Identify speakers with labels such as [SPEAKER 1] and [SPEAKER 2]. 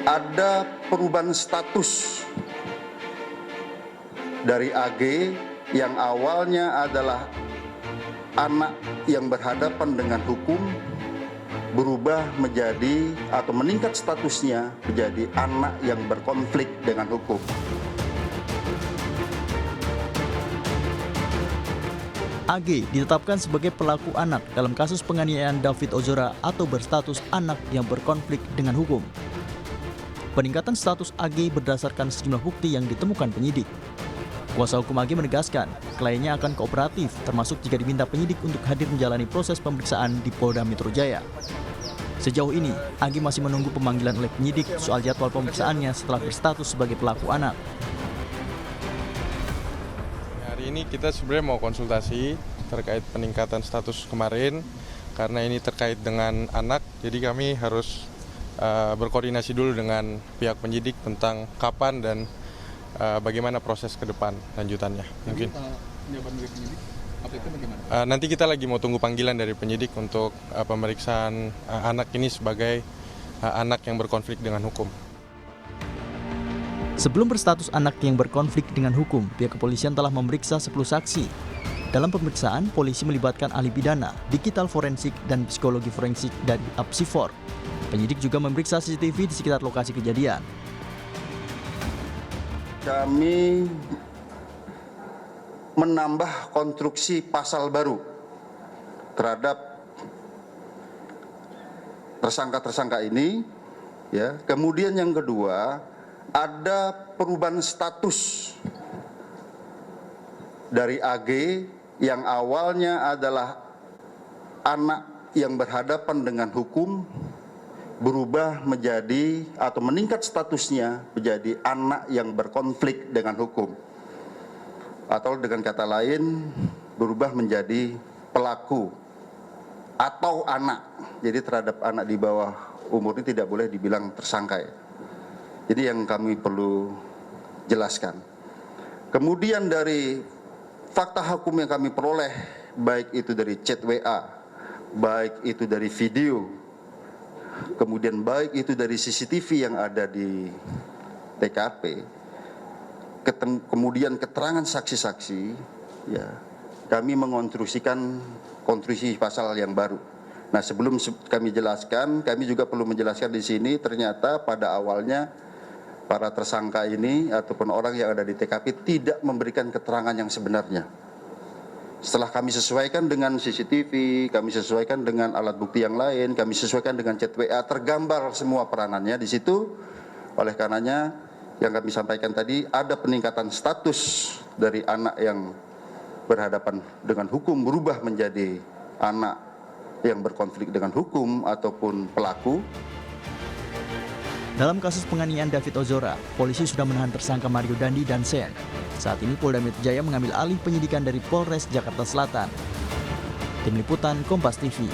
[SPEAKER 1] ada perubahan status dari AG yang awalnya adalah anak yang berhadapan dengan hukum berubah menjadi atau meningkat statusnya menjadi anak yang berkonflik dengan hukum.
[SPEAKER 2] AG ditetapkan sebagai pelaku anak dalam kasus penganiayaan David Ozora atau berstatus anak yang berkonflik dengan hukum. Peningkatan status AG berdasarkan sejumlah bukti yang ditemukan penyidik. Kuasa hukum AG menegaskan, kliennya akan kooperatif termasuk jika diminta penyidik untuk hadir menjalani proses pemeriksaan di Polda Metro Jaya. Sejauh ini, AG masih menunggu pemanggilan oleh penyidik soal jadwal pemeriksaannya setelah berstatus sebagai pelaku anak.
[SPEAKER 3] Hari ini kita sebenarnya mau konsultasi terkait peningkatan status kemarin karena ini terkait dengan anak, jadi kami harus berkoordinasi dulu dengan pihak penyidik tentang kapan dan bagaimana proses ke depan lanjutannya. Mungkin nanti kita lagi mau tunggu panggilan dari penyidik untuk pemeriksaan anak ini sebagai anak yang berkonflik dengan hukum.
[SPEAKER 2] Sebelum berstatus anak yang berkonflik dengan hukum, pihak kepolisian telah memeriksa 10 saksi. Dalam pemeriksaan, polisi melibatkan ahli pidana, digital forensik, dan psikologi forensik dari Apsifor. Penyidik juga memeriksa CCTV di sekitar lokasi kejadian.
[SPEAKER 1] Kami menambah konstruksi pasal baru terhadap tersangka-tersangka ini. Ya. Kemudian yang kedua, ada perubahan status dari AG yang awalnya adalah anak yang berhadapan dengan hukum berubah menjadi atau meningkat statusnya menjadi anak yang berkonflik dengan hukum, atau dengan kata lain berubah menjadi pelaku atau anak. Jadi terhadap anak di bawah umur ini tidak boleh dibilang tersangka ya. Jadi yang kami perlu jelaskan. Kemudian dari fakta hukum yang kami peroleh, baik itu dari chat WA, baik itu dari video, kemudian baik itu dari CCTV yang ada di TKP, kemudian keterangan saksi-saksi, ya, kami mengonstruksikan konstruksi pasal yang baru. Nah, sebelum kami jelaskan, kami juga perlu menjelaskan di sini ternyata pada awalnya para tersangka ini ataupun orang yang ada di TKP tidak memberikan keterangan yang sebenarnya. Setelah kami sesuaikan dengan CCTV, kami sesuaikan dengan alat bukti yang lain, kami sesuaikan dengan chat WA, tergambar semua peranannya di situ. Oleh karenanya, yang kami sampaikan tadi, ada peningkatan status dari anak yang berhadapan dengan hukum berubah menjadi anak yang berkonflik dengan hukum ataupun pelaku.
[SPEAKER 2] Dalam kasus penganiayaan David Ozora, polisi sudah menahan tersangka Mario Dandi dan Sen. Saat ini Polda Metro Jaya mengambil alih penyidikan dari Polres Jakarta Selatan. Tim Liputan Kompas TV.